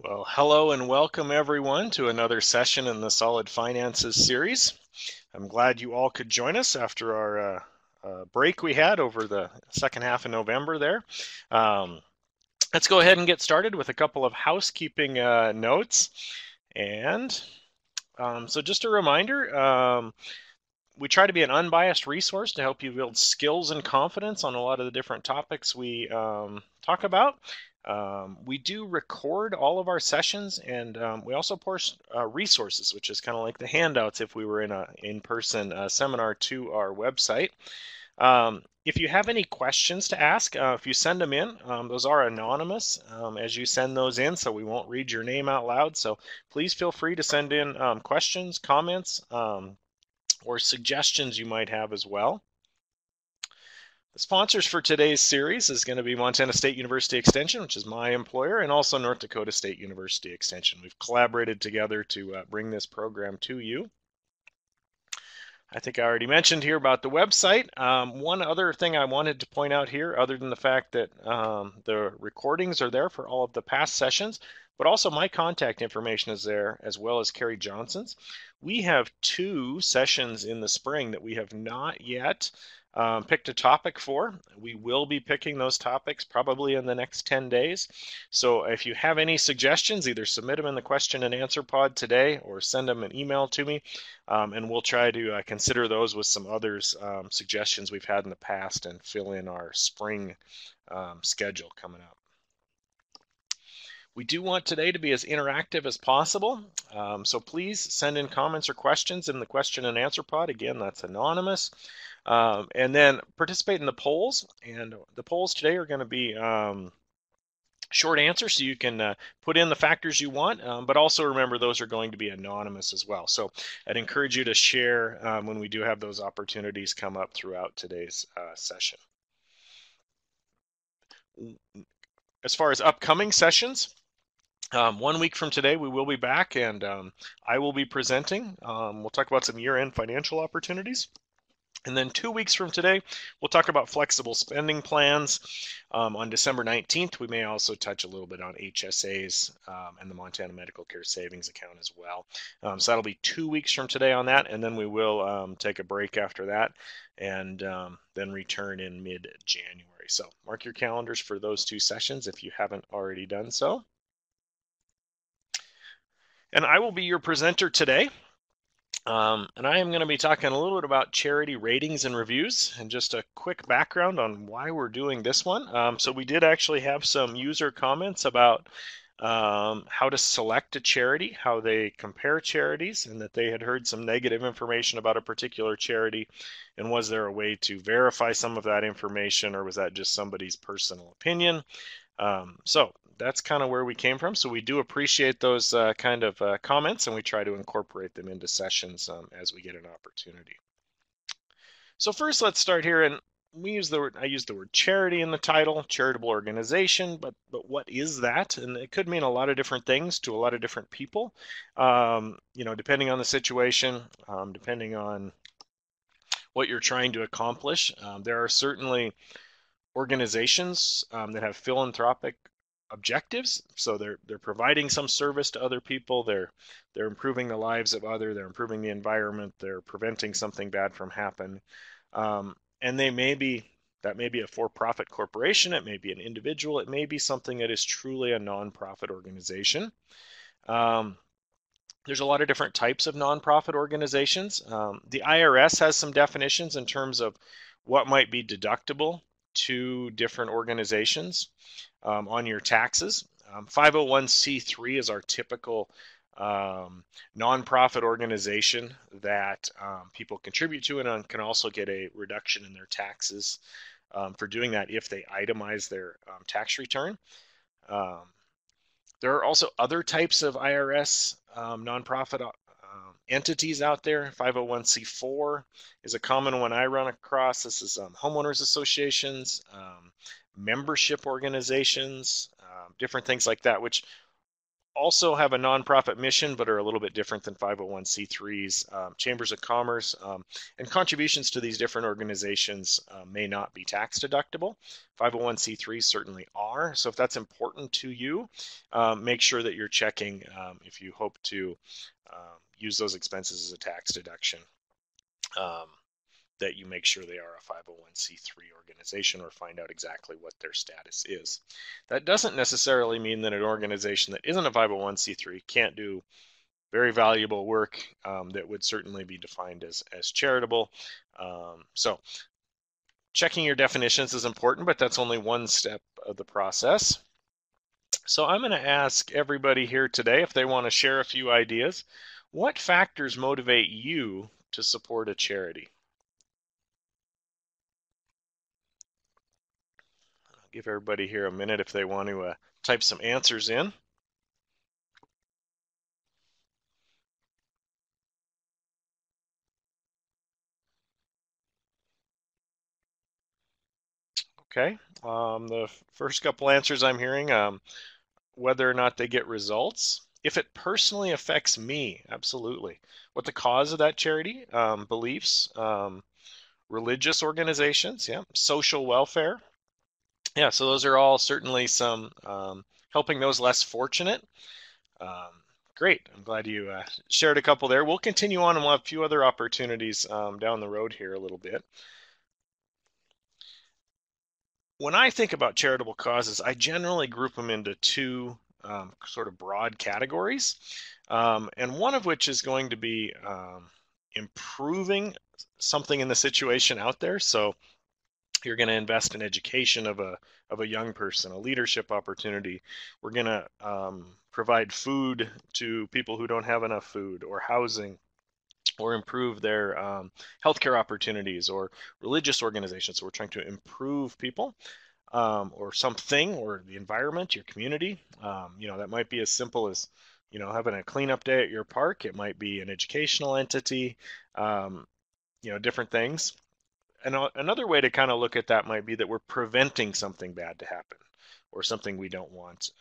Well, hello and welcome everyone to another session in the Solid Finances series. I'm glad you all could join us after our break we had over the second half of November there. Um, let's go ahead and get started with a couple of housekeeping notes. And so just a reminder, we try to be an unbiased resource to help you build skills and confidence on a lot of the different topics we talk about. We do record all of our sessions, and we also post resources, which is kind of like the handouts if we were in a in-person seminar, to our website. If you have any questions to ask, if you send them in, those are anonymous as you send those in, so we won't read your name out loud. So please feel free to send in questions, comments, or suggestions you might have as well. The sponsors for today's series is going to be Montana State University Extension, which is my employer, and also North Dakota State University Extension. We've collaborated together to bring this program to you. I think I already mentioned here about the website. One other thing I wanted to point out here, other than the fact that the recordings are there for all of the past sessions, but also my contact information is there, as well as Carrie Johnson's. We have 2 sessions in the spring that we have not yet picked a topic for. We will be picking those topics probably in the next 10 days. So if you have any suggestions, either submit them in the question and answer pod today or send them an email to me, and we'll try to consider those with some others, suggestions we've had in the past, and fill in our spring schedule coming up. We do want today to be as interactive as possible, so please send in comments or questions in the question and answer pod. Again, that's anonymous. And then participate in the polls. And the polls today are going to be short answers, so you can put in the factors you want, but also remember those are going to be anonymous as well. So I'd encourage you to share when we do have those opportunities come up throughout today's session. As far as upcoming sessions, 1 week from today, we will be back, and I will be presenting. We'll talk about some year-end financial opportunities. And then 2 weeks from today, we'll talk about flexible spending plans. On December 19th, we may also touch a little bit on HSAs and the Montana Medical Care Savings Account as well. So that'll be 2 weeks from today on that, and then we will take a break after that, and then return in mid-January. So mark your calendars for those 2 sessions if you haven't already done so. And I will be your presenter today. And I am going to be talking a little bit about charity ratings and reviews, and just a quick background on why we're doing this one. So we did actually have some user comments about how to select a charity, how they compare charities, and that they had heard some negative information about a particular charity, and was there a way to verify some of that information, or was that just somebody's personal opinion? So that's kind of where we came from. So we do appreciate those kind of comments, and we try to incorporate them into sessions as we get an opportunity. So first, let's start here, and I use the word charity in the title, charitable organization, but what is that? And it could mean a lot of different things to a lot of different people, depending on the situation, depending on what you're trying to accomplish. There are certainly organizations that have philanthropic objectives, so they're providing some service to other people. They're improving the lives of others. They're improving the environment. They're preventing something bad from happening. And that may be a for-profit corporation. It may be an individual. It may be something that is truly a nonprofit organization. There's a lot of different types of nonprofit organizations. The IRS has some definitions in terms of what might be deductible to different organizations on your taxes. 501c3 is our typical nonprofit organization that people contribute to, and can also get a reduction in their taxes for doing that if they itemize their tax return. There are also other types of IRS nonprofit entities out there. 501c4 is a common one I run across. This is homeowners associations, membership organizations, different things like that, which also have a nonprofit mission, but are a little bit different than 501c3s, chambers of commerce, and contributions to these different organizations may not be tax deductible. 501c3s certainly are. So if that's important to you, make sure that you're checking if you hope to use those expenses as a tax deduction. That you make sure they are a 501c3 organization or find out exactly what their status is. That doesn't necessarily mean that an organization that isn't a 501c3 can't do very valuable work that would certainly be defined as charitable. So checking your definitions is important, but that's only one step of the process. So I'm going to ask everybody here today if they want to share a few ideas. What factors motivate you to support a charity? Give everybody here a minute if they want to type some answers in. Okay, the first couple answers I'm hearing, whether or not they get results. If it personally affects me, absolutely. What the cause of that charity, beliefs, religious organizations, yeah, social welfare. Yeah, so those are all certainly some helping those less fortunate. Um, Great. I'm glad you shared a couple there. We'll continue on and we'll have a few other opportunities down the road here a little bit. When I think about charitable causes, I generally group them into two sort of broad categories, and one of which is going to be improving something in the situation out there. So you're going to invest in education of a young person, a leadership opportunity. We're going to provide food to people who don't have enough food, or housing, or improve their healthcare opportunities, or religious organizations. So we're trying to improve people or something, or the environment, your community. That might be as simple as having a cleanup day at your park. It might be an educational entity. Different things. And another way to kind of look at that might be that we're preventing something bad to happen, or something we don't want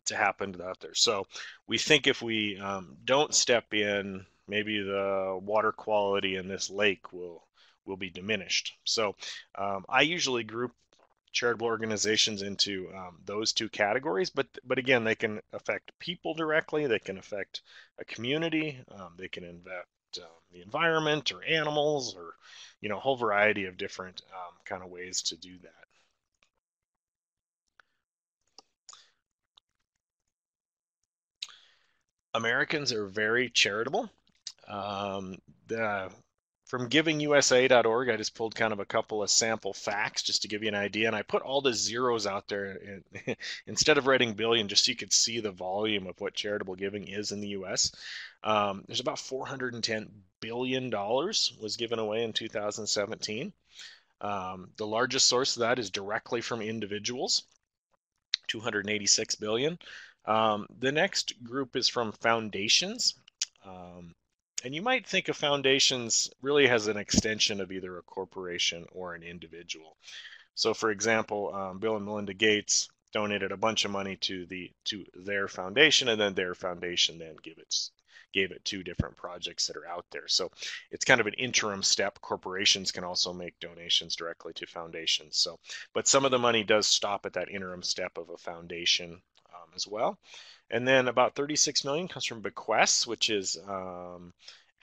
to happen out there. So we think if we don't step in, maybe the water quality in this lake will be diminished. So I usually group charitable organizations into those two categories, but again, they can affect people directly. They can affect a community. They can affect the environment, or animals, or a whole variety of different kind of ways to do that. Americans are very charitable. Um, the, from givingusa.org, I just pulled kind of a couple of sample facts just to give you an idea, and I put all the zeros out there instead of writing billion, just so you could see the volume of what charitable giving is in the U.S. There's about $410 billion was given away in 2017. The largest source of that is directly from individuals, 286 billion. The next group is from foundations. And you might think of foundations really as an extension of either a corporation or an individual. So, for example, Bill and Melinda Gates donated a bunch of money to their foundation, and then their foundation then gave it to different projects that are out there. So it's kind of an interim step. Corporations can also make donations directly to foundations. So, but some of the money does stop at that interim step of a foundation as well. And then about 36 million comes from bequests, which is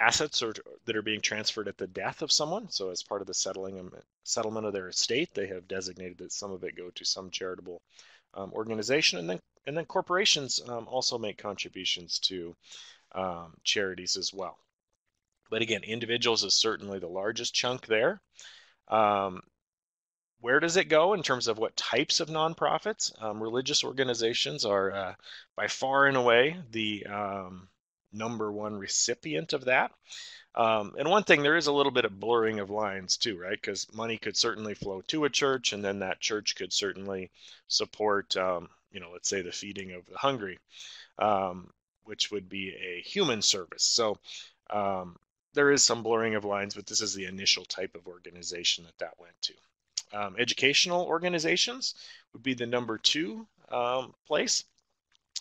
assets that are being transferred at the death of someone. So as part of the settlement of their estate, they have designated that some of it go to some charitable organization. And then corporations also make contributions to charities as well. But again, individuals is certainly the largest chunk there. Where does it go in terms of what types of nonprofits? Religious organizations are by far and away the number one recipient of that. And one thing, there is a little bit of blurring of lines too, right? Because money could certainly flow to a church, and then that church could certainly support, let's say the feeding of the hungry, which would be a human service. So there is some blurring of lines, but this is the initial type of organization that went to. Educational organizations would be the number two place.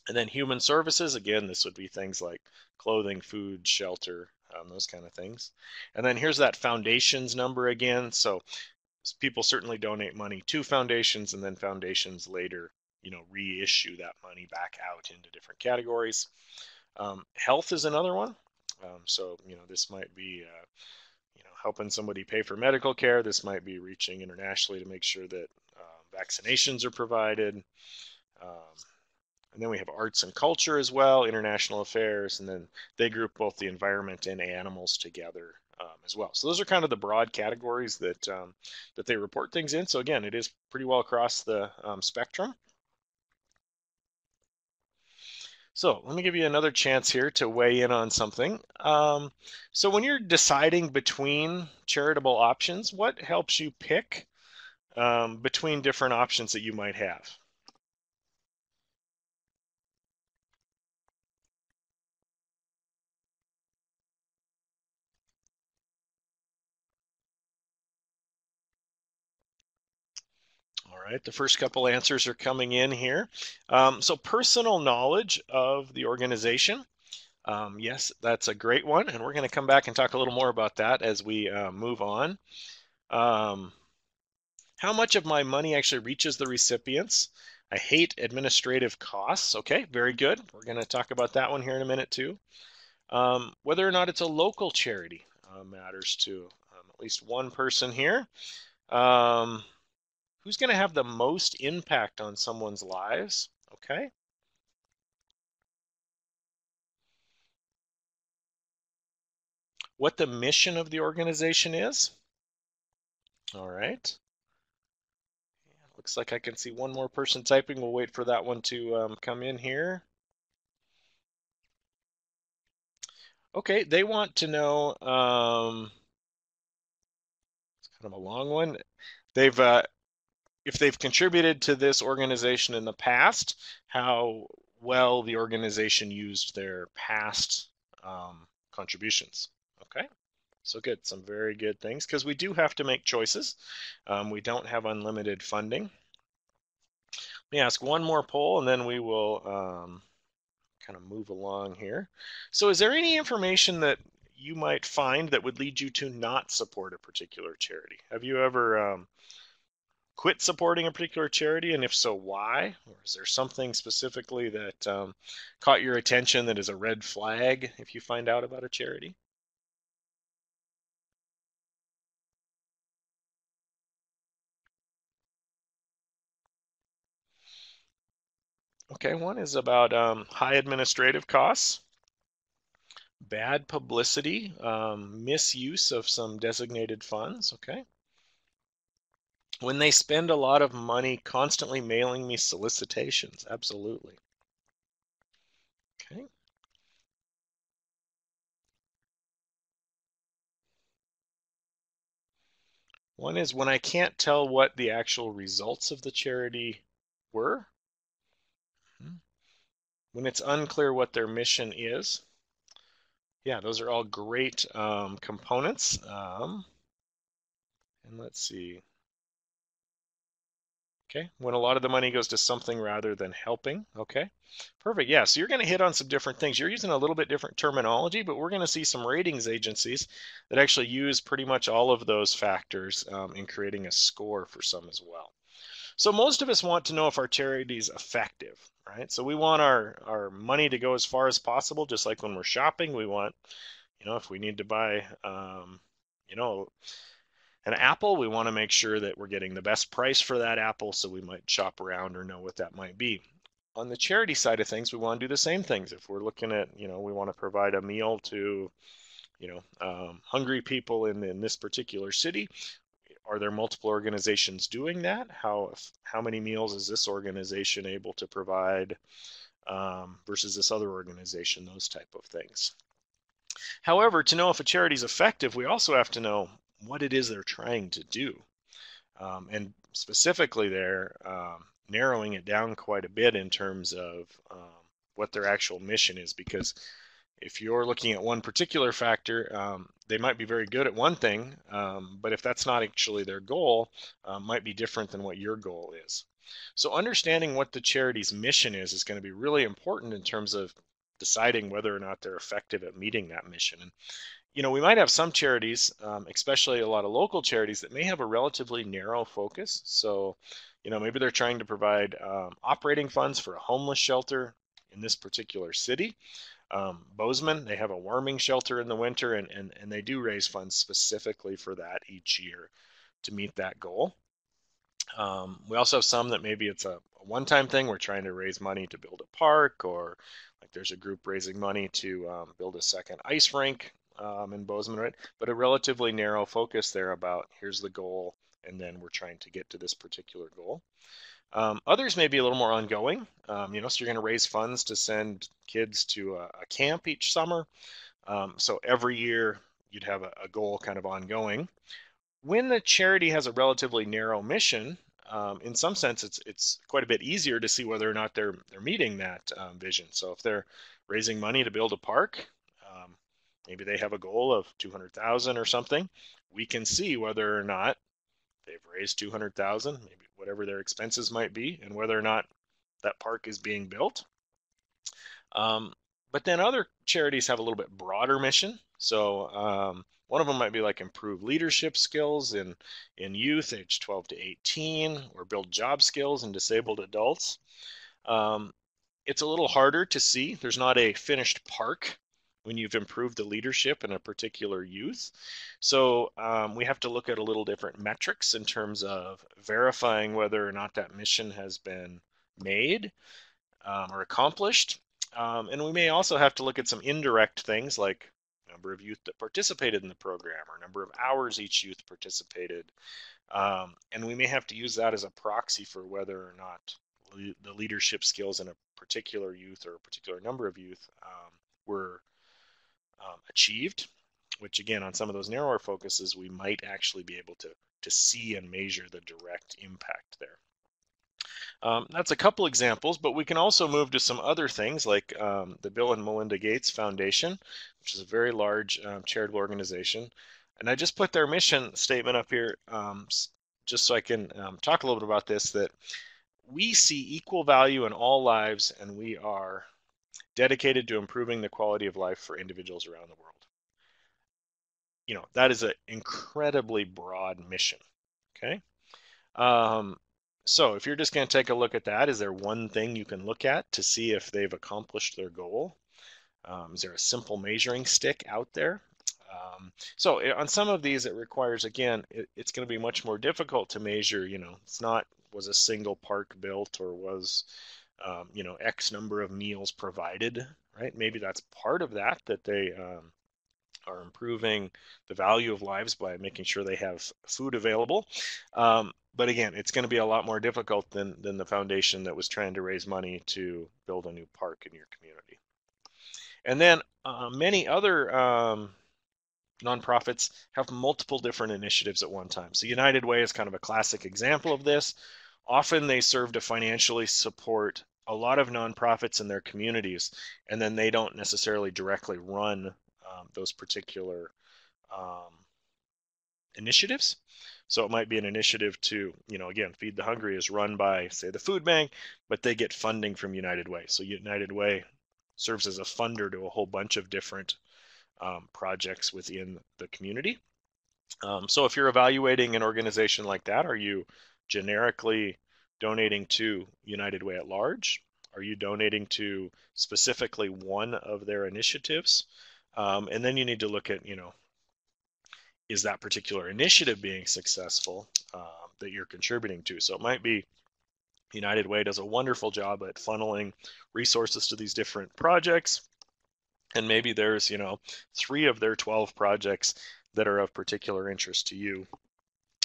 And then human services, again, this would be things like clothing, food, shelter, those kind of things. And then here's that foundations number again. So people certainly donate money to foundations, and then foundations later, reissue that money back out into different categories. Health is another one. So, this might be, helping somebody pay for medical care. This might be reaching internationally to make sure that vaccinations are provided. Um, and then we have arts and culture as well, international affairs, and then they group both the environment and animals together as well. So those are kind of the broad categories that they report things in. So again, it is pretty well across the spectrum. So let me give you another chance here to weigh in on something. So when you're deciding between charitable options, what helps you pick between different options that you might have? All right, the first couple answers are coming in here. So personal knowledge of the organization. Yes, that's a great one, and we're going to come back and talk a little more about that as we move on. Um, how much of my money actually reaches the recipients? I hate administrative costs. Okay, very good. We're going to talk about that one here in a minute too. Whether or not it's a local charity matters to at least one person here. Who's going to have the most impact on someone's lives? Okay. What the mission of the organization is? All right. Looks like I can see one more person typing. We'll wait for that one to come in here. Okay, they want to know, it's kind of a long one. They've if they've contributed to this organization in the past, how well the organization used their past contributions. Okay, so good, some very good things, because we do have to make choices. We don't have unlimited funding. Let me ask one more poll, and then we will kind of move along here. So is there any information that you might find that would lead you to not support a particular charity? Have you ever quit supporting a particular charity, and if so, why? Or is there something specifically that caught your attention that is a red flag if you find out about a charity? Okay, one is about high administrative costs, bad publicity, misuse of some designated funds. Okay. When they spend a lot of money constantly mailing me solicitations. Absolutely. Okay. One is when I can't tell what the actual results of the charity were. When it's unclear what their mission is. Yeah, those are all great components. And let's see. Okay, when a lot of the money goes to something rather than helping. Okay, perfect. Yeah, so you're going to hit on some different things. You're using a little bit different terminology, but we're going to see some ratings agencies that actually use pretty much all of those factors in creating a score for some as well. So most of us want to know if our charity is effective, right? So we want our money to go as far as possible, just like when we're shopping. We want, if we need to buy, you know, an apple, we want to make sure that we're getting the best price for that apple, so we might shop around or know what that might be. On the charity side of things, we want to do the same things. If we're looking at, we want to provide a meal to, hungry people in this particular city, are there multiple organizations doing that? How many meals is this organization able to provide versus this other organization? Those type of things. However, to know if a charity is effective, we also have to know what it is they're trying to do. And specifically, they're narrowing it down quite a bit in terms of what their actual mission is. Because if you're looking at one particular factor, they might be very good at one thing, but if that's not actually their goal, might be different than what your goal is. So understanding what the charity's mission is going to be really important in terms of deciding whether or not they're effective at meeting that mission. And we might have some charities, especially a lot of local charities, that may have a relatively narrow focus. So, maybe they're trying to provide operating funds for a homeless shelter in this particular city. Bozeman, they have a warming shelter in the winter, and they do raise funds specifically for that each year to meet that goal. We also have some that maybe it's a one-time thing. We're trying to raise money to build a park, or like there's a group raising money to build a second ice rink in Bozeman, right? But a relatively narrow focus there about here's the goal, and then we're trying to get to this particular goal. Others may be a little more ongoing, so you're going to raise funds to send kids to a camp each summer. So every year you'd have a goal kind of ongoing. When the charity has a relatively narrow mission, in some sense, it's quite a bit easier to see whether or not they're meeting that vision. So if they're raising money to build a park, maybe they have a goal of 200,000 or something. We can see whether or not they've raised 200,000, maybe whatever their expenses might be, and whether or not that park is being built. But then other charities have a little bit broader mission. So one of them might be like improve leadership skills in youth age 12 to 18, or build job skills in disabled adults. It's a little harder to see. There's not a finished park when you've improved the leadership in a particular youth. So we have to look at a little different metrics in terms of verifying whether or not that mission has been made or accomplished. And we may also have to look at some indirect things like number of youth that participated in the program, or number of hours each youth participated. And we may have to use that as a proxy for whether or not the leadership skills in a particular youth or a particular number of youth were achieved, which again, on some of those narrower focuses, we might actually be able to see and measure the direct impact there. That's a couple examples, but we can also move to some other things like the Bill and Melinda Gates Foundation, which is a very large charitable organization. And I just put their mission statement up here just so I can talk a little bit about this, that we see equal value in all lives, and we are dedicated to improving the quality of life for individuals around the world. That is an incredibly broad mission, okay? So if you're just going to take a look at that, is there one thing you can look at to see if they've accomplished their goal? Is there a simple measuring stick out there? So on some of these, it requires, again, it's going to be much more difficult to measure. It's not, was a single park built, or was, X number of meals provided, right? Maybe that's part of that they are improving the value of lives by making sure they have food available. But again, it's going to be a lot more difficult than the foundation that was trying to raise money to build a new park in your community. And then many other nonprofits have multiple different initiatives at one time. So United Way is kind of a classic example of this. Often they serve to financially support a lot of nonprofits in their communities, and then they don't necessarily directly run those particular initiatives. So it might be an initiative to, again, Feed the Hungry is run by, say, the food bank, but they get funding from United Way. So United Way serves as a funder to a whole bunch of different projects within the community. So if you're evaluating an organization like that, are you generically donating to United Way at large? Are you donating to specifically one of their initiatives? And then you need to look at, is that particular initiative being successful that you're contributing to? So it might be United Way does a wonderful job at funneling resources to these different projects. And maybe there's, 3 of their 12 projects that are of particular interest to you.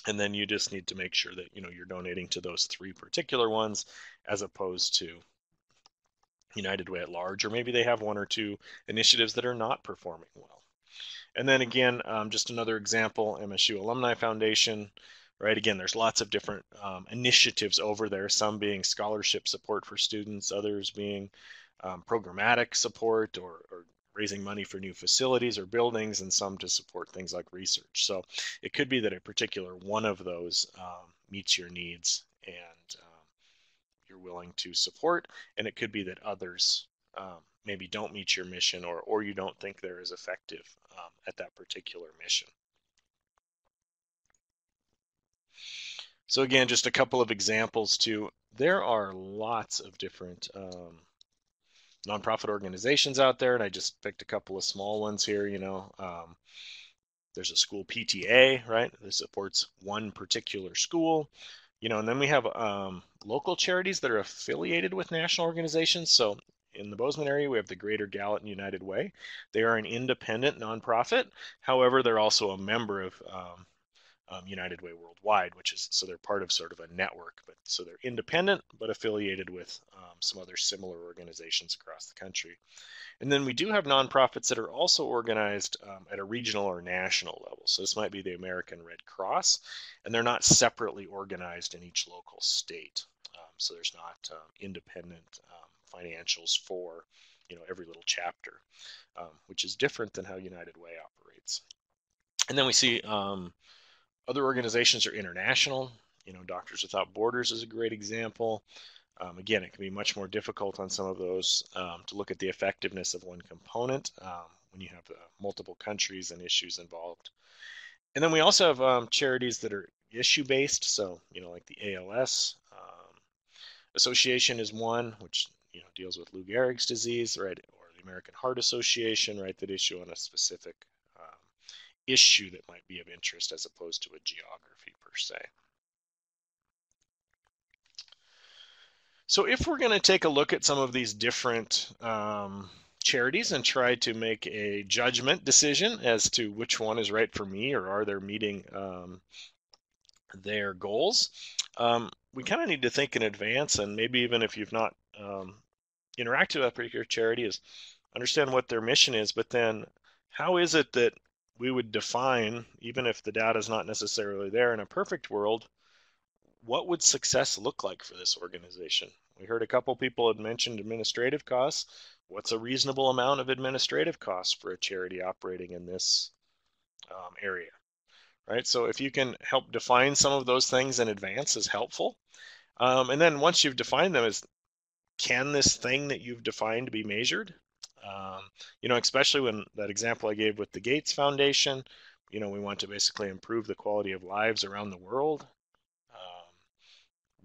And then you just need to make sure that, you're donating to those 3 particular ones as opposed to United Way at large, or maybe they have 1 or 2 initiatives that are not performing well. And then again, just another example, MSU Alumni Foundation, right? Again, there's lots of different initiatives over there, some being scholarship support for students, others being programmatic support or raising money for new facilities or buildings, and some to support things like research. So it could be that a particular one of those meets your needs, and willing to support, and it could be that others maybe don't meet your mission, or you don't think they're as effective at that particular mission. So again, just a couple of examples too. There are lots of different nonprofit organizations out there, and I just picked a couple of small ones here. There's a school PTA, right, that supports one particular school. And then we have local charities that are affiliated with national organizations. So in the Bozeman area, we have the Greater Gallatin United Way. They are an independent nonprofit. However, they're also a member of United Way Worldwide, so they're part of sort of a network. But so they're independent, but affiliated with some other similar organizations across the country. And then we do have nonprofits that are also organized at a regional or national level. So this might be the American Red Cross, and they're not separately organized in each local state. So there's not independent financials for every little chapter, which is different than how United Way operates. And then we see other organizations are international. Doctors Without Borders is a great example. Again, it can be much more difficult on some of those to look at the effectiveness of one component when you have multiple countries and issues involved. And then we also have charities that are issue-based, so like the ALS Association is one, which deals with Lou Gehrig's disease, right, or the American Heart Association, right, that issue on a specific issue that might be of interest as opposed to a geography per se. So if we're going to take a look at some of these different charities and try to make a judgment decision as to which one is right for me, or are they meeting their goals, we kind of need to think in advance, and maybe even if you've not interacted with a particular charity, is understand what their mission is, but then how is it that we would define, even if the data is not necessarily there in a perfect world, what would success look like for this organization? We heard a couple people had mentioned administrative costs. What's a reasonable amount of administrative costs for a charity operating in this area, right? So if you can help define some of those things in advance is helpful. And then once you've defined them, can this thing that you've defined be measured? Especially when that example I gave with the Gates Foundation, we want to basically improve the quality of lives around the world.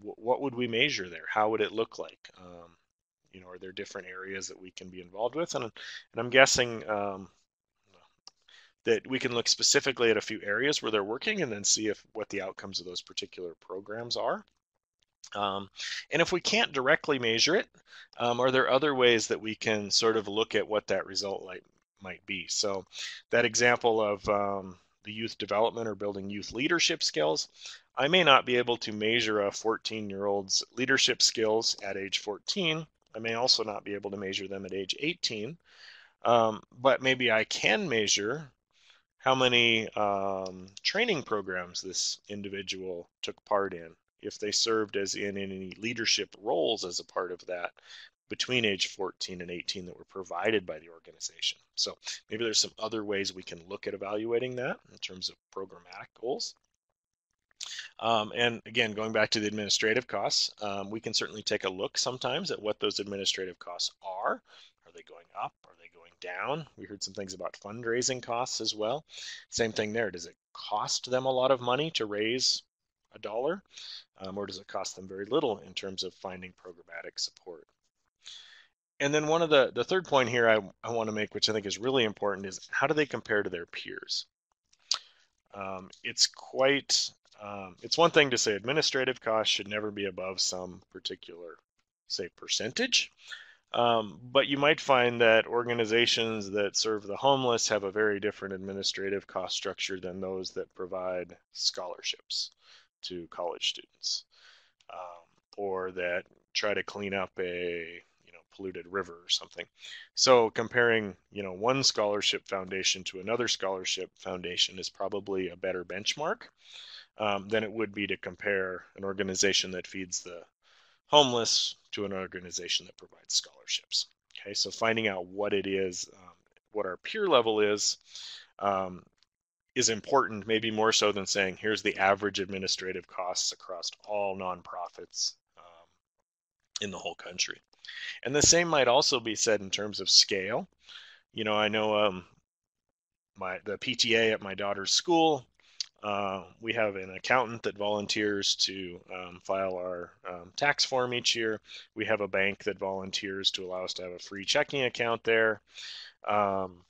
What would we measure there? How would it look like? Are there different areas that we can be involved with? And I'm guessing that we can look specifically at a few areas where they're working and then see what the outcomes of those particular programs are. And if we can't directly measure it, are there other ways that we can sort of look at what that result might be? So that example of the youth development or building youth leadership skills, I may not be able to measure a 14-year-old's leadership skills at age 14. I may also not be able to measure them at age 18. But maybe I can measure how many training programs this individual took part in, if they served as in any leadership roles as a part of that between age 14 and 18 that were provided by the organization. So maybe there's some other ways we can look at evaluating that in terms of programmatic goals. And again, going back to the administrative costs, we can certainly take a look sometimes at what those administrative costs are. Are they going up? Are they going down? We heard some things about fundraising costs as well. Same thing there. Does it cost them a lot of money to raise a dollar? Or does it cost them very little in terms of finding programmatic support? And then one of the third point here I want to make, which I think is really important, is how do they compare to their peers? It's one thing to say administrative costs should never be above some particular, say, percentage. But you might find that organizations that serve the homeless have a very different administrative cost structure than those that provide scholarships to college students, or that try to clean up a polluted river or something. So comparing one scholarship foundation to another scholarship foundation is probably a better benchmark than it would be to compare an organization that feeds the homeless to an organization that provides scholarships. Okay, so finding out what it is, what our peer level is important, maybe more so than saying here's the average administrative costs across all nonprofits in the whole country. And the same might also be said in terms of scale. I know the PTA at my daughter's school. We have an accountant that volunteers to file our tax form each year. We have a bank that volunteers to allow us to have a free checking account there. Um,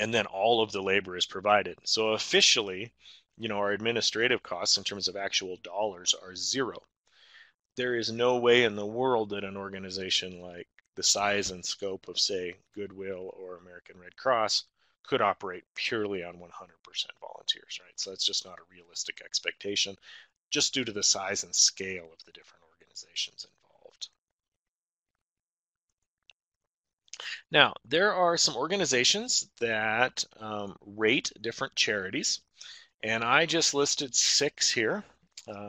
and then all of the labor is provided. So officially, our administrative costs in terms of actual dollars are zero. There is no way in the world that an organization like the size and scope of, say, Goodwill or American Red Cross could operate purely on 100% volunteers, right? So that's just not a realistic expectation, just due to the size and scale of the different organizations involved. Now, there are some organizations that rate different charities, and I just listed 6 here,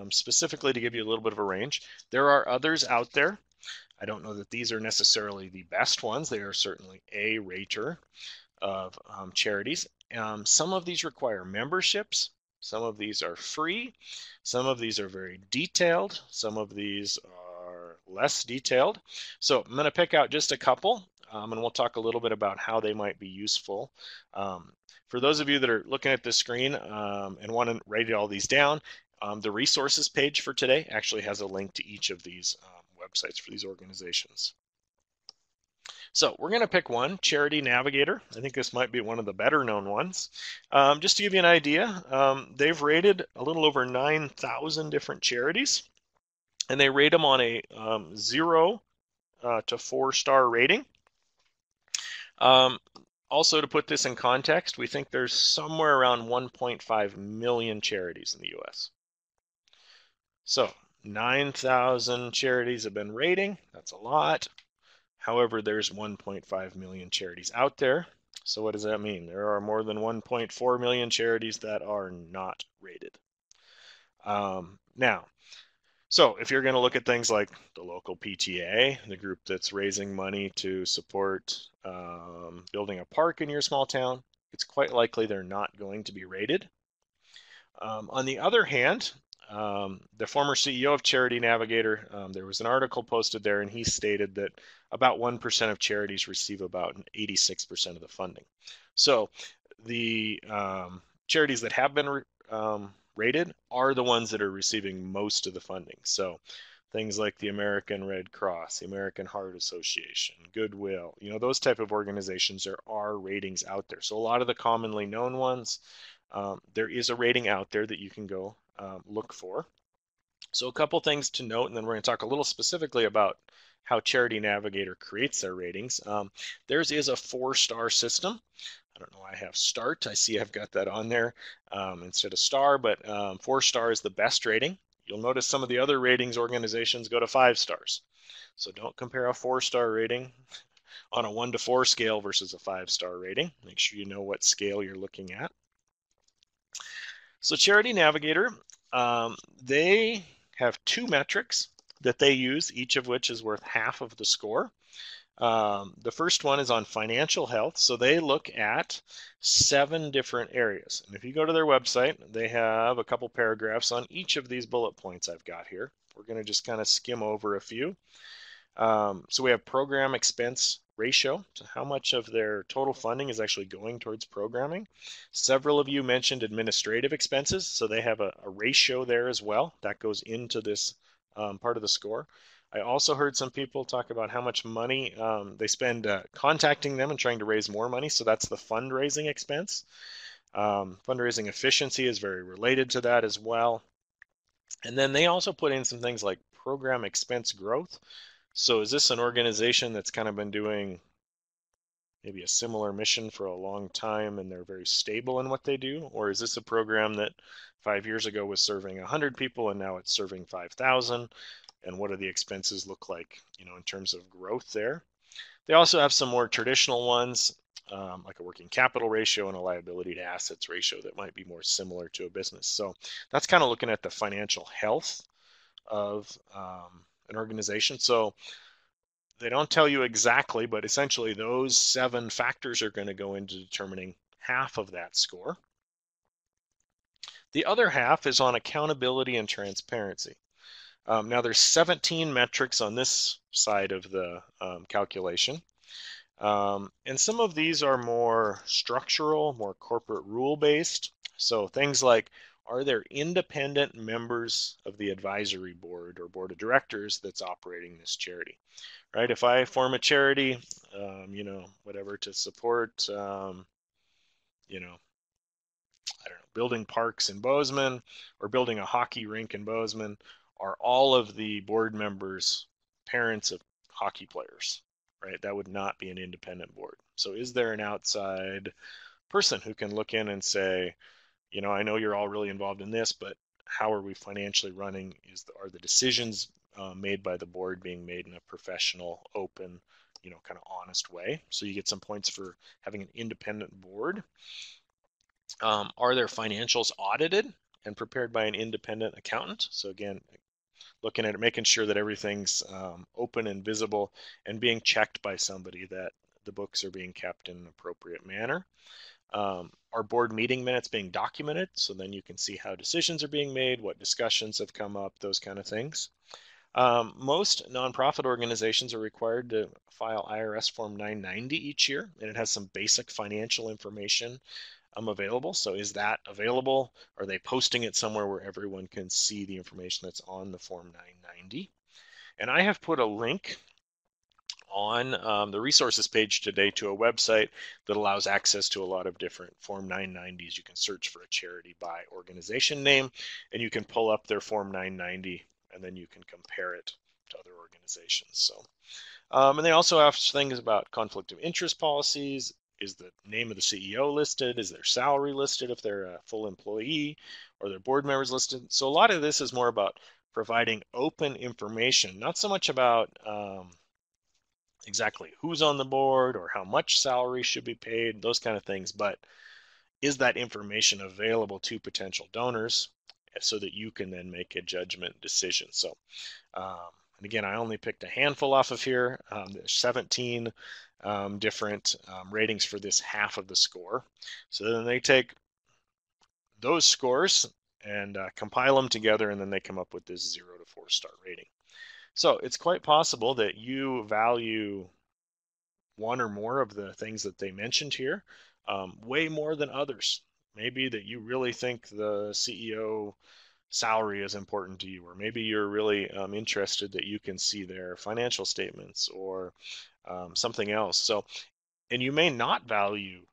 specifically to give you a little bit of a range. There are others out there. I don't know that these are necessarily the best ones. They are certainly a rater of charities. Some of these require memberships. Some of these are free. Some of these are very detailed. Some of these are less detailed. So I'm going to pick out just a couple, and we'll talk a little bit about how they might be useful. For those of you that are looking at this screen and want to write all these down, the resources page for today actually has a link to each of these websites for these organizations. So we're going to pick one, Charity Navigator. I think this might be one of the better known ones. Just to give you an idea, they've rated a little over 9,000 different charities, and they rate them on a 0 to 4-star rating. Also, to put this in context, we think there's somewhere around 1.5 million charities in the US. So 9,000 charities have been rating. That's a lot. However, there's 1.5 million charities out there. So what does that mean? There are more than 1.4 million charities that are not rated. Now, so if you're going to look at things like the local PTA, the group that's raising money to support building a park in your small town, it's quite likely they're not going to be rated. On the other hand, the former CEO of Charity Navigator, there was an article posted there, and he stated that about 1% of charities receive about 86% of the funding. So the charities that have been rated are the ones that are receiving most of the funding. So things like the American Red Cross, the American Heart Association, Goodwill, those type of organizations, there are ratings out there. So a lot of the commonly known ones, there is a rating out there that you can go look for. So a couple things to note, and then we're going to talk a little specifically about how Charity Navigator creates their ratings. Theirs is a 4-star system. I don't know why I have start. I see I've got that on there instead of star, but 4-star is the best rating. You'll notice some of the other ratings organizations go to 5 stars. So don't compare a 4-star rating on a 1 to 4 scale versus a 5-star rating. Make sure you know what scale you're looking at. So Charity Navigator, they have 2 metrics that they use, each of which is worth half of the score. The first one is on financial health. So they look at 7 different areas. And if you go to their website, they have a couple paragraphs on each of these bullet points I've got here. We're going to just kind of skim over a few. So we have program expense ratio, so how much of their total funding is actually going towards programming. Several of you mentioned administrative expenses, so they have a ratio there as well. That goes into this part of the score. I also heard some people talk about how much money they spend contacting them and trying to raise more money, so that's the fundraising expense. Fundraising efficiency is very related to that as well. And then they also put in some things like program expense growth. So is this an organization that's kind of been doing maybe a similar mission for a long time and they're very stable in what they do? Or is this a program that 5 years ago was serving 100 people and now it's serving 5,000? And what do the expenses look like, in terms of growth there? They also have some more traditional ones, like a working capital ratio and a liability to assets ratio that might be more similar to a business. So that's kind of looking at the financial health of an organization. So they don't tell you exactly, but essentially those 7 factors are going to go into determining half of that score. The other half is on accountability and transparency. Now there's 17 metrics on this side of the calculation. And some of these are more structural, more corporate rule based. So things like, are there independent members of the advisory board or board of directors that's operating this charity? Right? If I form a charity, whatever to support, you know, I don't know, building parks in Bozeman or building a hockey rink in Bozeman, are all of the board members parents of hockey players? Right? That would not be an independent board. So is there an outside person who can look in and say, I know you're all really involved in this, but how are we financially running? Are the decisions made by the board being made in a professional, open, kind of honest way? So you get some points for having an independent board. Are their financials audited and prepared by an independent accountant? So again, looking at it, making sure that everything's open and visible and being checked by somebody, that the books are being kept in an appropriate manner. Are board meeting minutes being documented? So then you can see how decisions are being made, what discussions have come up, those kind of things. Most nonprofit organizations are required to file IRS Form 990 each year, and it has some basic financial information available. So is that available? Are they posting it somewhere where everyone can see the information that's on the Form 990? And I have put a link on the resources page today to a website that allows access to a lot of different Form 990s. You can search for a charity by organization name, and you can pull up their Form 990, and then you can compare it to other organizations. So, and they also have things about conflict of interest policies. Is the name of the CEO listed? Is their salary listed if they're a full employee? Or their board members listed? So a lot of this is more about providing open information, not so much about exactly who's on the board or how much salary should be paid, those kind of things, but is that information available to potential donors so that you can then make a judgment decision? So, and again, I only picked a handful off of here. There's 17 different ratings for this half of the score. So then they take those scores and compile them together, and then they come up with this 0 to 4-star rating. So it's quite possible that you value one or more of the things that they mentioned here way more than others. Maybe that you really think the CEO salary is important to you, or maybe you're really interested that you can see their financial statements or something else. So, and you may not value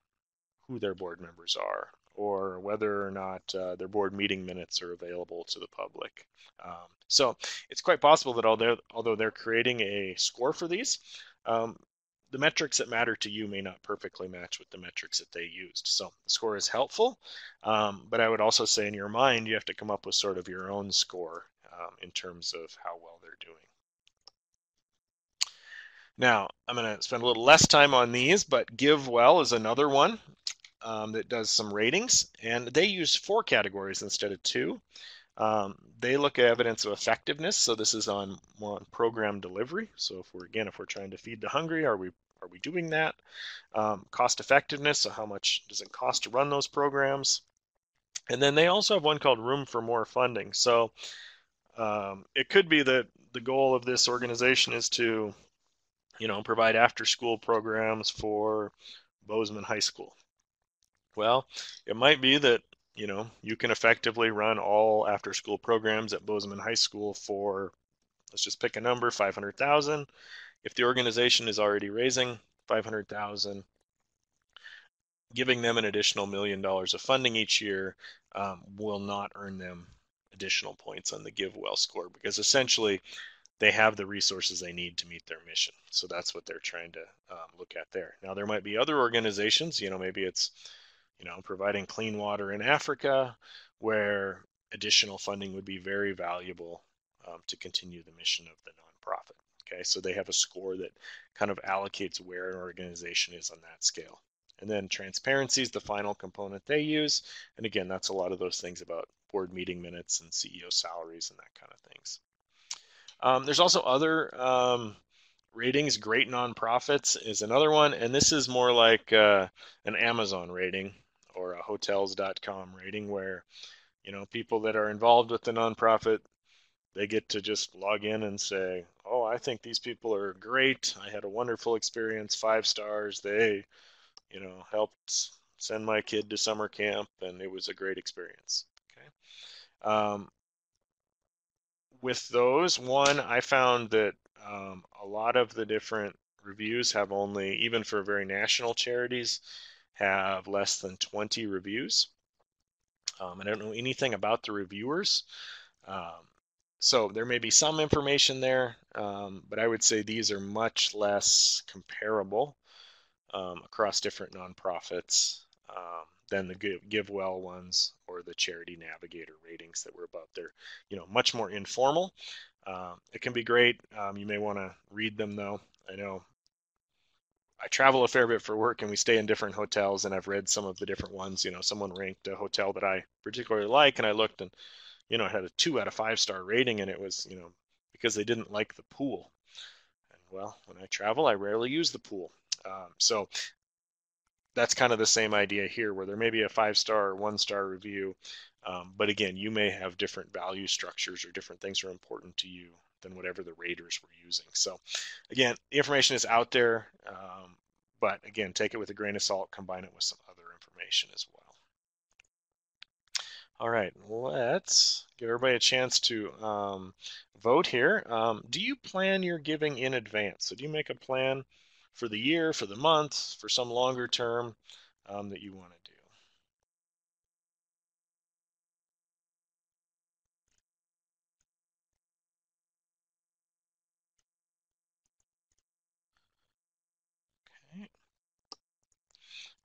who their board members are or whether or not their board meeting minutes are available to the public. So it's quite possible that although they're creating a score for these, the metrics that matter to you may not perfectly match with the metrics that they used. So the score is helpful, but I would also say in your mind, you have to come up with sort of your own score in terms of how well they're doing. Now, I'm going to spend a little less time on these, but GiveWell is another one that does some ratings, and they use 4 categories instead of 2. They look at evidence of effectiveness, so this is more on program delivery. So if we're trying to feed the hungry, are we doing that? Cost effectiveness, so how much does it cost to run those programs? And then they also have one called room for more funding. So it could be that the goal of this organization is to, provide after-school programs for Bozeman High School. Well, it might be that you can effectively run all after-school programs at Bozeman High School for, let's just pick a number, 500,000. If the organization is already raising 500,000, giving them an additional $1 million of funding each year will not earn them additional points on the GiveWell score, because essentially they have the resources they need to meet their mission. So that's what they're trying to look at there. Now there might be other organizations, maybe it's providing clean water in Africa, where additional funding would be very valuable to continue the mission of the nonprofit. Okay, so they have a score that kind of allocates where an organization is on that scale. And then transparency is the final component they use. And again, that's a lot of those things about board meeting minutes and CEO salaries and that kind of things. There's also other ratings. Great nonprofits is another one, and this is more like an Amazon rating or a hotels.com rating, where people that are involved with the nonprofit They get to just log in and say, oh, I think these people are great. I had a wonderful experience, 5 stars. They, helped send my kid to summer camp, and it was a great experience. Okay. Um, with those, one, I found that a lot of the different reviews have only, even for very national charities, have less than 20 reviews. I don't know anything about the reviewers. Um, so there may be some information there, but I would say these are much less comparable across different nonprofits than the GiveWell ones or the Charity Navigator ratings that were about there. Much more informal. It can be great. You may want to read them though. I know I travel a fair bit for work and we stay in different hotels, and I've read some of the different ones. Someone ranked a hotel that I particularly like, and I looked and it had a 2 out of 5 star rating, and it was because they didn't like the pool. And well, when I travel, I rarely use the pool. So that's kind of the same idea here, where there may be a 5 star or 1 star review, but again, you may have different value structures or different things are important to you than whatever the raters were using. So again, the information is out there, but again, take it with a grain of salt, combine it with some other information as well. All right, let's give everybody a chance to vote here. Do you plan your giving in advance? So do you make a plan for the year, for the month, for some longer term that you want to do? Okay.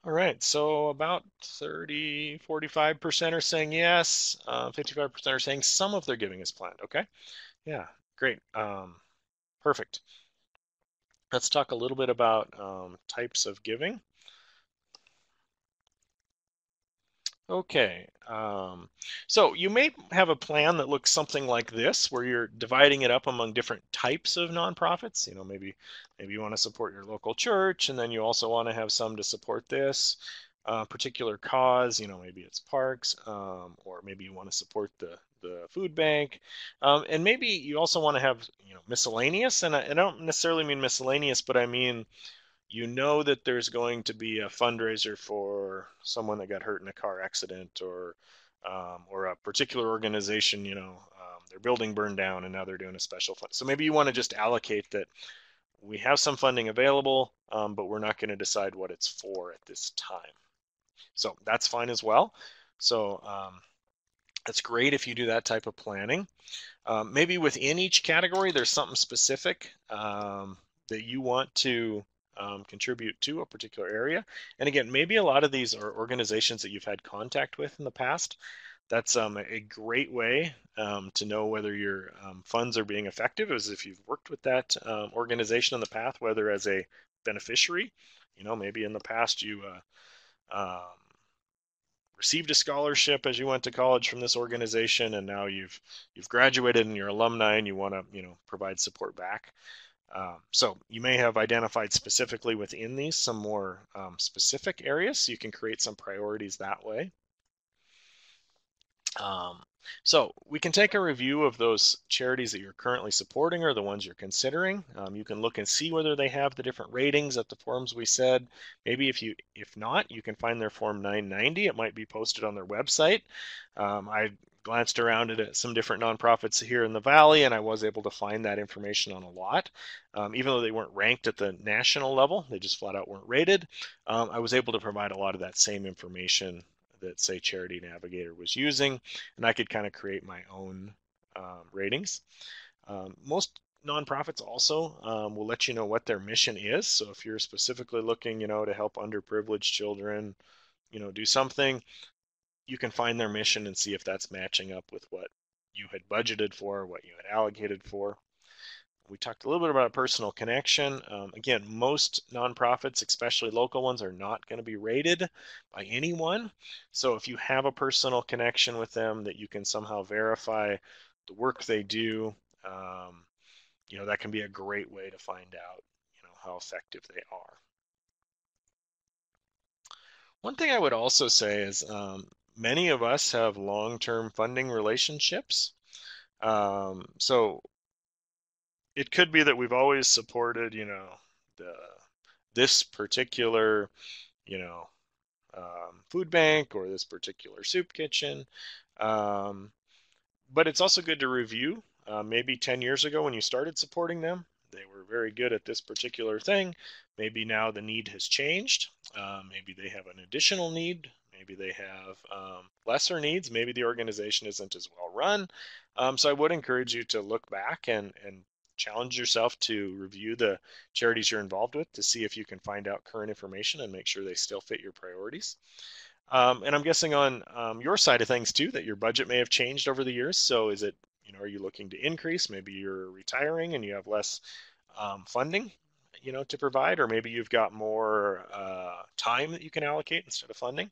All right, so about 30, 45% are saying yes, 55% are saying some of their giving is planned. Okay, yeah, great. Perfect. Let's talk a little bit about types of giving. Okay, so you may have a plan that looks something like this, where you're dividing it up among different types of nonprofits. Maybe you want to support your local church, and then you also want to have some to support this particular cause. Maybe it's parks, or maybe you want to support the food bank, and maybe you also want to have miscellaneous. And I don't necessarily mean miscellaneous, but I mean that there's going to be a fundraiser for someone that got hurt in a car accident, or a particular organization, their building burned down and now they're doing a special fund. So maybe you want to just allocate that we have some funding available, but we're not going to decide what it's for at this time. So that's fine as well. So that's great if you do that type of planning. Maybe within each category, there's something specific that you want to contribute to a particular area. And again, maybe a lot of these are organizations that you've had contact with in the past. That's a great way to know whether your funds are being effective, is if you've worked with that organization in the past, whether as a beneficiary. Maybe in the past you received a scholarship as you went to college from this organization, and now you've graduated and you're alumni and you want to provide support back. So you may have identified specifically within these some more specific areas, so you can create some priorities that way. Um, so we can take a review of those charities that you're currently supporting or the ones you're considering. You can look and see whether they have the different ratings at the forms we said. Maybe if not, you can find their form 990. It might be posted on their website. I glanced around at some different nonprofits here in the Valley, and I was able to find that information on a lot. Even though they weren't ranked at the national level, they just flat out weren't rated. I was able to provide a lot of that same information that, say, Charity Navigator was using, and I could kind of create my own ratings. Most nonprofits also will let you know what their mission is. So if you're specifically looking, to help underprivileged children, do something, you can find their mission and see if that's matching up with what you had budgeted for, what you had allocated for. We talked a little bit about a personal connection. Again, most nonprofits, especially local ones, are not going to be rated by anyone. So if you have a personal connection with them that you can somehow verify the work they do, that can be a great way to find out, how effective they are. One thing I would also say is many of us have long-term funding relationships. So it could be that we've always supported, the this particular, you know, food bank or this particular soup kitchen. Um, but it's also good to review. Maybe 10 years ago when you started supporting them, they were very good at this particular thing. Maybe now the need has changed. Maybe they have an additional need. Maybe they have lesser needs. Maybe the organization isn't as well run. So I would encourage you to look back and challenge yourself to review the charities you're involved with to see if you can find out current information and make sure they still fit your priorities. And I'm guessing on your side of things too that your budget may have changed over the years. So is it, are you looking to increase? Maybe you're retiring and you have less funding, to provide, or maybe you've got more time that you can allocate instead of funding.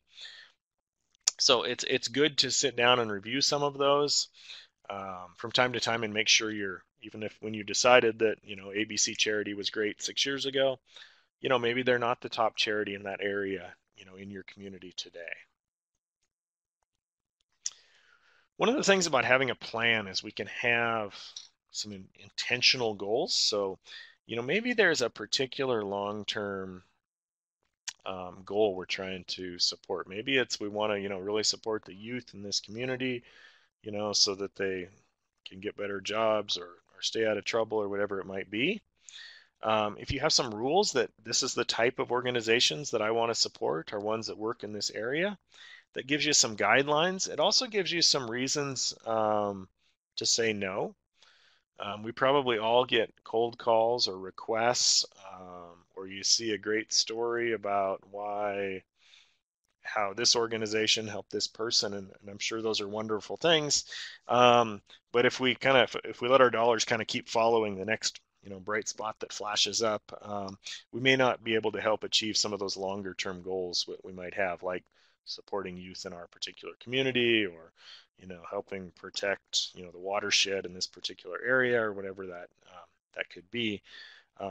So it's good to sit down and review some of those from time to time and make sure you're, even if when you decided that, ABC Charity was great 6 years ago, maybe they're not the top charity in that area, in your community today. One of the things about having a plan is we can have some intentional goals. So, maybe there's a particular long-term goal we're trying to support. Maybe it's we want to, really support the youth in this community, so that they can get better jobs or stay out of trouble or whatever it might be. If you have some rules that this is the type of organizations that I want to support are ones that work in this area, that gives you some guidelines. It also gives you some reasons to say no. We probably all get cold calls or requests, or you see a great story about how this organization helped this person, and I'm sure those are wonderful things. But if we let our dollars kind of keep following the next bright spot that flashes up, we may not be able to help achieve some of those longer term goals we might have, like supporting youth in our particular community, or helping protect the watershed in this particular area, or whatever that could be.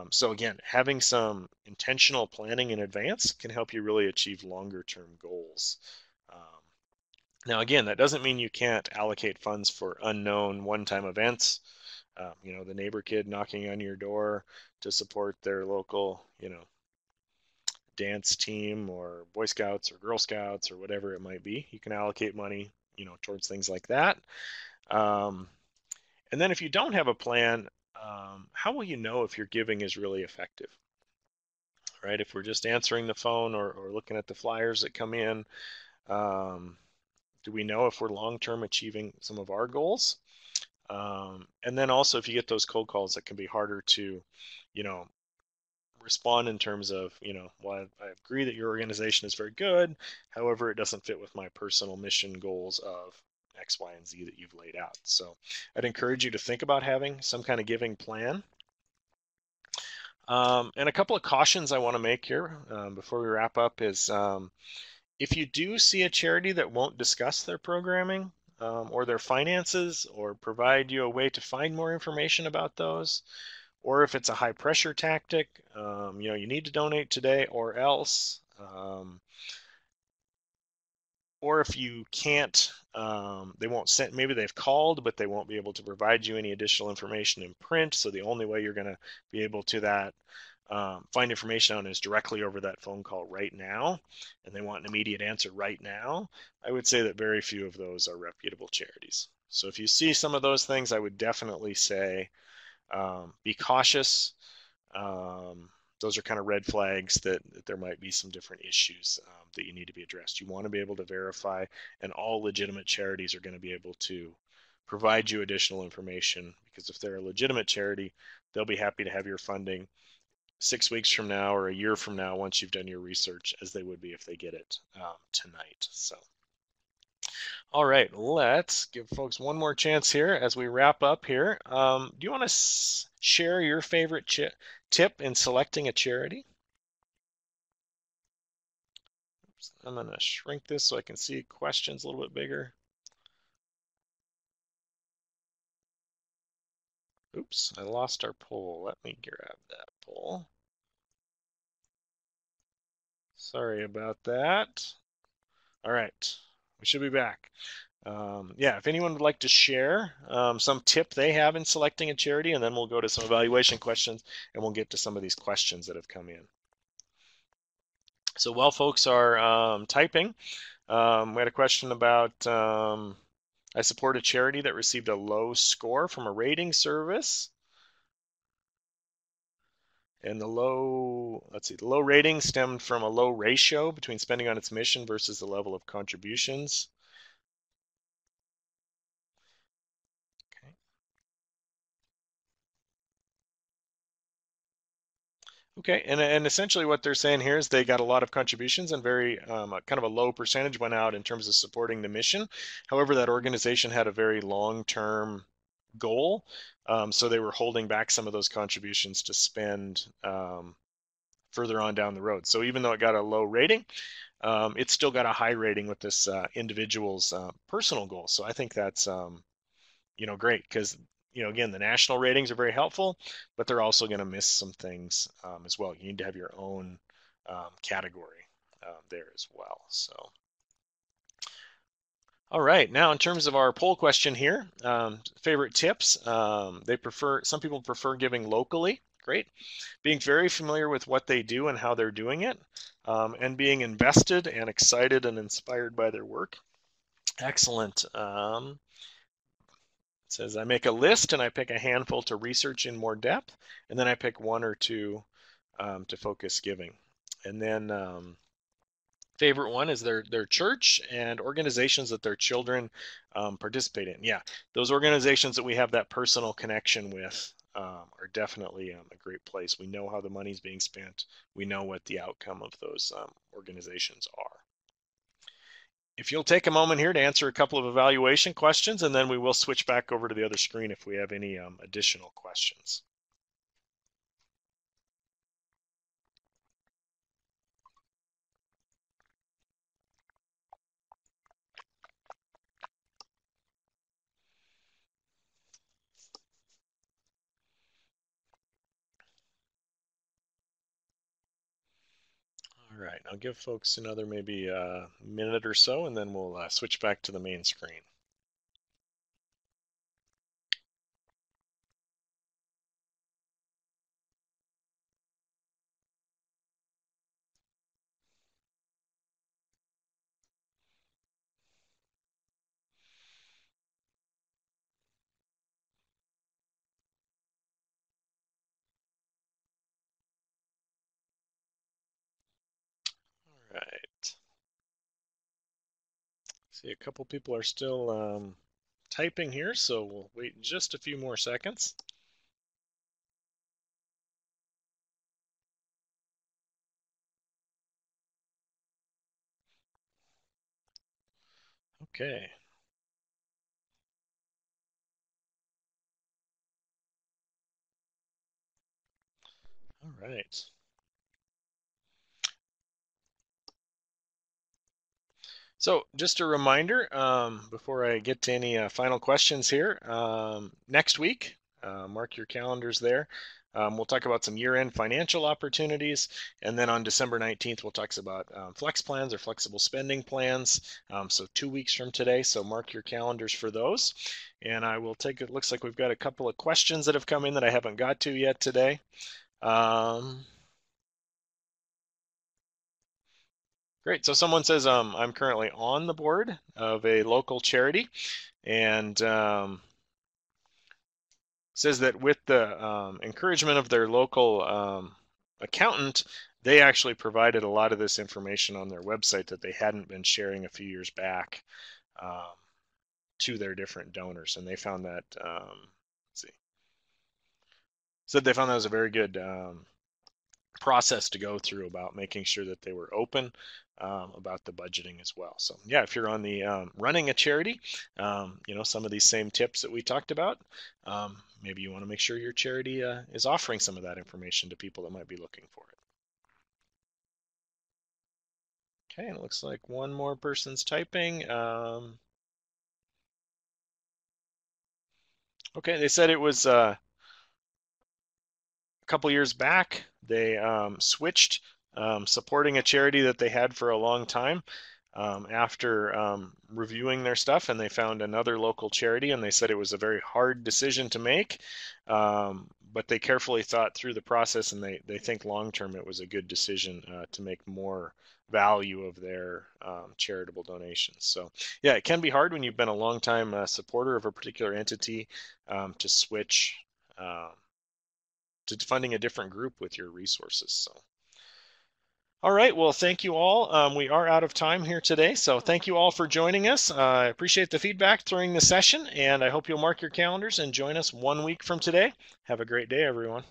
So again, having some intentional planning in advance can help you really achieve longer term goals. Um, Now, again, that doesn't mean you can't allocate funds for unknown one-time events. The neighbor kid knocking on your door to support their local, dance team or Boy Scouts or Girl Scouts or whatever it might be. You can allocate money, towards things like that. Um, and then if you don't have a plan, how will you know if your giving is really effective? Right? If we're just answering the phone or looking at the flyers that come in, um, do we know if we're long-term achieving some of our goals? And then also, if you get those cold calls, that can be harder to, you know, respond in terms of, well, I agree that your organization is very good. However, it doesn't fit with my personal mission goals of X, Y, and Z that you've laid out. So I'd encourage you to think about having some kind of giving plan. And a couple of cautions I want to make here before we wrap up is if you do see a charity that won't discuss their programming or their finances or provide you a way to find more information about those, or if it's a high pressure tactic, you need to donate today or else, or if you can't, they won't send, maybe they've called, but they won't be able to provide you any additional information in print. So the only way you're going to be able to find information on is directly over that phone call right now, and they want an immediate answer right now. I would say that very few of those are reputable charities. So if you see some of those things, I would definitely say be cautious. Those are kind of red flags that there might be some different issues that you need to be addressed. You want to be able to verify, and all legitimate charities are going to be able to provide you additional information, because if they're a legitimate charity, they'll be happy to have your funding 6 weeks from now or a year from now once you've done your research, as they would be if they get it tonight. So. All right, let's give folks one more chance here as we wrap up here. Do you want to share your favorite tip in selecting a charity? Oops, I'm going to shrink this so I can see questions a little bit bigger. Oops, I lost our poll. Let me grab that poll. Sorry about that. All right, we should be back. Yeah, if anyone would like to share some tip they have in selecting a charity, and then we'll go to some evaluation questions, and we'll get to some of these questions that have come in. So while folks are typing, we had a question about I support a charity that received a low score from a rating service. And the low rating stemmed from a low ratio between spending on its mission versus the level of contributions. Okay. Okay, and essentially what they're saying here is they got a lot of contributions and very kind of a low percentage went out in terms of supporting the mission. However, that organization had a very long-term goal, so they were holding back some of those contributions to spend further on down the road. So even though it got a low rating, it's still got a high rating with this individual's personal goals. So I think that's great because again, the national ratings are very helpful, but they're also going to miss some things as well. You need to have your own category there as well. So all right, now in terms of our poll question here, favorite tips, some people prefer giving locally. Great. Being very familiar with what they do and how they're doing it, and being invested and excited and inspired by their work. Excellent. It says I make a list and I pick a handful to research in more depth, and then I pick one or two to focus giving. And then favorite one is their church and organizations that their children participate in. Yeah, those organizations that we have that personal connection with are definitely a great place. We know how the money's being spent. We know what the outcome of those organizations are. If you'll take a moment here to answer a couple of evaluation questions, and then we will switch back over to the other screen if we have any additional questions. All right, I'll give folks another maybe a minute or so, and then we'll switch back to the main screen. All right. See, a couple people are still typing here, so we'll wait just a few more seconds. Okay. All right. So just a reminder, before I get to any final questions here, next week, mark your calendars there. We'll talk about some year-end financial opportunities, and then on December 19th, we'll talk about flex plans or flexible spending plans. So 2 weeks from today, so mark your calendars for those. And I will take, it looks like we've got a couple of questions that have come in that I haven't got to yet today. Great. So someone says, I'm currently on the board of a local charity, and says that with the encouragement of their local accountant, they actually provided a lot of this information on their website that they hadn't been sharing a few years back um, to their different donors, and they found that let's see, said they found that was a very good process to go through about making sure that they were open about the budgeting as well. So yeah, if you're on the running a charity, some of these same tips that we talked about, maybe you want to make sure your charity is offering some of that information to people that might be looking for it. Okay, and it looks like one more person's typing. Okay, they said it was a couple years back. They switched supporting a charity that they had for a long time. after reviewing their stuff, and they found another local charity, and they said it was a very hard decision to make, but they carefully thought through the process, and they think long term it was a good decision to make more value of their charitable donations. So yeah, it can be hard when you've been a long time supporter of a particular entity to switch to funding a different group with your resources. So. All right, well, thank you all. We are out of time here today, so thank you all for joining us. I appreciate the feedback during the session, and I hope you'll mark your calendars and join us 1 week from today. Have a great day, everyone.